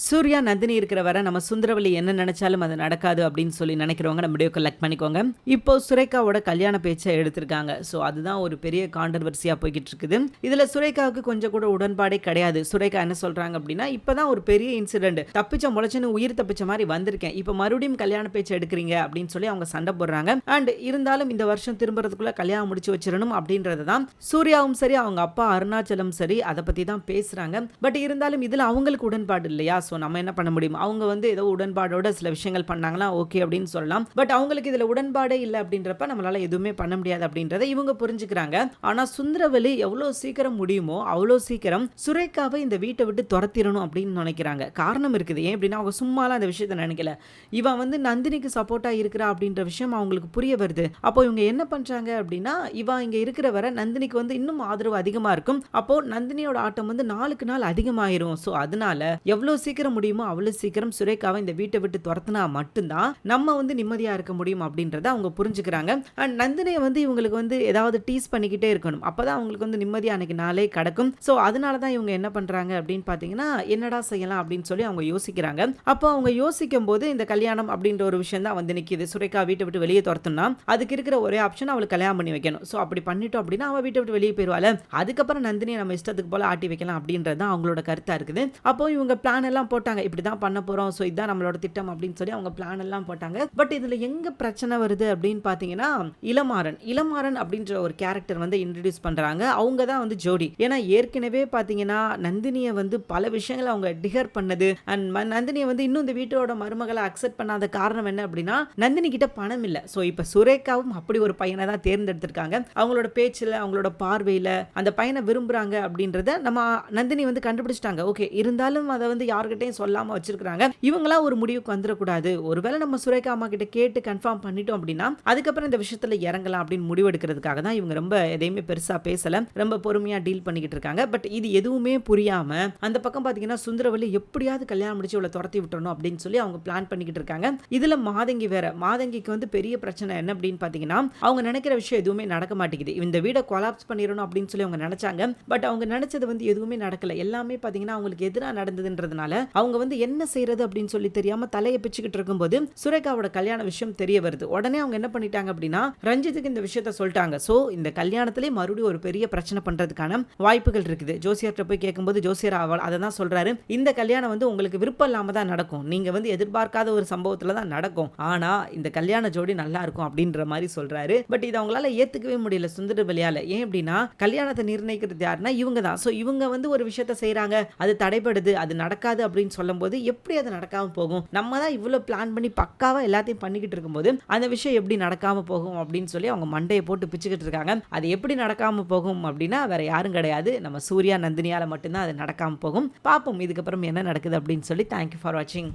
சூர்யா, நந்தினி இருக்கிற வரை நம்ம சுந்தரவல்லி என்ன நினைச்சாலும் அது நடக்காது அப்படின்னு சொல்லி நினைக்கிறவங்க நம்ம வீடியோக்கு லைக் பண்ணிக்கோங்க. இப்போ சுரேகாவோட கல்யாண பேச்சை எடுத்திருக்காங்க. ஸோ அதுதான் ஒரு பெரிய கான்ட்ரவர்சியா போய்கிட்டு இருக்குது. இதுல சுரேகாவுக்கு கொஞ்சம் கூட உடன்பாடே கிடையாது. சுரேகா என்ன சொல்றாங்க அப்படின்னா, இப்பதான் ஒரு பெரிய இன்சிடென்ட், தப்பிச்ச முளைச்சுன்னு உயிர் தப்பிச்ச மாதிரி வந்திருக்கேன், இப்போ மறுபடியும் கல்யாண பேச்சு எடுக்கிறீங்க அப்படின்னு சொல்லி அவங்க சண்டை போடுறாங்க. அண்ட் இருந்தாலும் இந்த வருஷம் திரும்புறதுக்குள்ள கல்யாணம் முடிச்சு வச்சிடணும் அப்படின்றது தான் சூர்யாவும் சரி அவங்க அப்பா அருணாச்சலம் சரி அதை பத்தி தான் பேசுறாங்க. பட் இருந்தாலும் இதுல அவங்களுக்கு உடன்பாடு இல்லையா? ஸோ நம்ம என்ன பண்ண முடியும்? அவங்க வந்து ஏதோ உடன்பாடோட சில விஷயங்கள் பண்ணாங்களா, ஓகே அப்படின்னு சொல்லலாம். பட் அவங்களுக்கு இதுல உடன்பாடே இல்லை அப்படின்றப்ப நம்மளால எதுவுமே பண்ண முடியாது அப்படின்றத இவங்க புரிஞ்சுக்கிறாங்க. ஆனா சுந்தரவல்லி எவ்வளவு சீக்கிரம் முடியுமோ அவ்வளோ சீக்கிரம் சுரேகாவை இந்த வீட்டை விட்டு துரத்திடணும் அப்படின்னு நினைக்கிறாங்க. காரணம் இருக்குது. ஏன் அப்படின்னா அவங்க சும்மாலாம் அந்த விஷயத்த நினைக்கல. இவன் வந்து நந்தினிக்கு சப்போர்ட்டா இருக்கிறா அப்படின்ற விஷயம் அவங்களுக்கு புரிய வருது. அப்போ இவங்க என்ன பண்றாங்க அப்படின்னா, இவன் இங்க இருக்கிற வரை நந்தினிக்கு வந்து இன்னும் ஆதரவு அதிகமா இருக்கும். அப்போ நந்தினியோட ஆட்டம் வந்து நாளுக்கு நாள் அதிகமாயிரும். ஸோ அதனால எவ்வளவு சீக்கிரம் முடியுமோ அவ்வளவு சீக்கிரம் சுரேகாவை இந்த வீட்டை விட்டு துரத்துனா மட்டும்தான் நம்ம வந்து நிம்மதியா இருக்க முடியும் அப்படின்றத அவங்க புரிஞ்சுக்கிறாங்க. அண்ட் நந்தினியை வந்து இவங்களுக்கு வந்து ஏதாவது டீஸ் பண்ணிக்கிட்டே இருக்கணும். அப்பதான் அவங்களுக்கு வந்து நிம்மதியா அன்னைக்கு நாளே கிடக்கும். ஸோ அதனாலதான் இவங்க என்ன பண்றாங்க அப்படின்னு பாத்தீங்கன்னா, என்னடா செய்யலாம் அப்படின்னு சொல்லி அவங்க யோசிக்கிறாங்க. அப்போ அவங்க யோசிக்கும் போது இந்த கல்யாணம் அப்படின்ற ஒரு விஷயம் தான் வந்து நிக்குது. சுரேகா வீட்டை விட்டு வெளியே துரத்துனா அதுக்கு இருக்கிற ஒரே ஆப்ஷன் அவளுக்கு கல்யாணம் பண்ணி வைக்கணும். ஸோ அப்படி பண்ணிட்டோம் அப்படின்னா அவ வீட்டை விட்டு வெளியே போயிருவாள். அதுக்கப்புறம் நந்தினியை நம்ம இஷ்டத்துக்கு போல ஆட்டி வைக்கலாம் அப்படின்றது தான் அவங்களோட கருத்தா இருக்குது. அப்போ இவங்க பிளான் எல்லாம் போட்டாங்க, இப்படிதான் பண்ண போறோம், ஸோ இதுதான் நம்மளோட திட்டம் அப்படின்னு சொல்லி அவங்க பிளான் எல்லாம் போட்டாங்க. பட் இதுல எங்க பிரச்சனை வருது அப்படின்னு பாத்தீங்கன்னா, இளமாறன் அப்படின்ற ஒரு கேரக்டர் வந்து இன்ட்ரடியூஸ் பண்றாங்க. அவங்க தான் வந்து ஜோடி. ஏன்னா ஏற்கனவே பாத்தீங்கன்னா நந்தினியை வந்து பல விஷயங்களை அவங்க டிகர் பண்ணது அண்ட் நந்தினியை வந்து இன்னும் இந்த வீட்டோட மருமகளை அக்செப்ட் பண்ணாத காரணம் என்ன அப்படின்னா, நந்தினி கிட்ட பணம் இல்ல. ஸோ இப்ப சுரேகாவும் அப்படி ஒரு பையனை தான் தேர்ந்தெடுத்திருக்காங்க. அவங்களோட பேச்சுல அவங்களோட பார்வையில அந்த பையனை விரும்புறாங்க அப்படின்றத நம்ம நந்தினி வந்து கண்டுபிடிச்சிட்டாங்க. ஓகே, இருந்தாலும் அதை வந்து யார்கிட்டையும் சொல்லாம வச்சிருக்காங்க. இவங்களா ஒரு முடிவுக்கு வந்துடக்கூடாது, ஒருவேளை நம்ம சுரேகா அம்மா கிட்ட கேட்டு கன்ஃபார்ம் பண்ணிட்டோம் அப்படின்னா அதுக்கப்புறம் இந்த விஷயத்துல இறங்கலாம் அப்படின்னு முடிவெடுக்கிறதுக்காக தான் இவங்க ரொம்ப எதையுமே பெருசா பேசல, ரொம்ப பொறுமையா டீல் பண்ணிக்கிட்டு இருக்காங்க. பட் இது எதுவுமே புரியாம அந்த பக்கம் பாத்தீங்கன்னா சுந்தரவல்லி எப்படியாவது கல்யாணம் முடிச்சு இவளை துரத்தி விட்டுறணும் அப்படின்னு சொல்லி அவங்க பிளான் பண்ணிக்கிட்டு இருக்காங்க. இதுல மாதங்கி வேற. மாதங்கிக்கு வந்து பெரிய பிரச்சனை என்ன அப்படின்னு பாத்தீங்கன்னா, அவங்க நினைக்கிற விஷயம் எதுவுமே நடக்க மாட்டேங்குது. இந்த வீடை கொலாப்ஸ் பண்ணிடணும் அப்படின்னு சொல்லி அவங்க நினைச்சாங்க. பட் அவங்க நினைச்சது வந்து எதுவுமே நடக்கல. எல்லாமே பாத்தீங்கன்னா அவங்களுக்கு எதிராக நடந்ததுன்றதுனால அவங்க வந்து என்ன செய்யறது அப்படின்னு சொல்லி தெரியாம தலையை பிச்சுக்கிட்டு இருக்கும்போது சுரேகாவோட கல்யாண விஷயம் தெரிய வருது. உடனே அவங்க என்ன பண்ணிட்டாங்க அப்படின்னா, ரஞ்சித்துக்கு இந்த விஷயத்த சொல்லிட்டாங்க. சோ இந்த கல்யாணத்திலே மறுபடியும் ஒரு பெரிய பிரச்சனை பண்றதுக்கான வாய்ப்புகள் இருக்குது. ஜோசியர்கிட்ட போய் கேட்கும்போது ஜோசியர் அதை தான் சொல்றாரு, இந்த கல்யாணம் வந்து உங்களுக்கு விருப்பம் இல்லாம தான் நடக்கும், நீங்க வந்து எதிர்பார்க்காத ஒரு சம்பவத்துல தான் நடக்கும், ஆனா இந்த கல்யாண ஜோடி நல்லா இருக்கும் அப்படின்ற மாதிரி சொல்றாரு. பட் இது அவங்களால ஏத்துக்கவே முடியல சுந்தரவல்லியால. ஏன் அப்படின்னா கல்யாணத்தை நிர்ணயிக்கிறது யாருன்னா இவங்க தான். சோ இவங்க வந்து ஒரு விஷயத்த செய்யறாங்க, அது தடைபடுது, அது நடக்காது அப்படின்னு சொல்லும்போது எப்படி அது நடக்காம போகும்? நம்ம தான் இவ்வளவு பிளான் பண்ணி பக்காவா எல்லாத்தையும் பண்ணிக்கிட்டு இருக்கும்போது அந்த விஷயம் எப்படி நடக்காம போகும் அப்படின்னு சொல்லி அவங்க மண்டையை போட்டு பிச்சுக்கிட்டு இருக்காங்க. அது எப்படி நடக்காம போகும் அப்படின்னா வேற யாரும் கிடையாது, நம்ம சூர்யா நந்தினியால மட்டும்தான் அது நடக்காம போகும். பாப்போம் இதுக்கப்புறம் என்ன நடக்குது அப்படின்னு சொல்லி. தேங்க்யூ ஃபார் வாட்சிங்.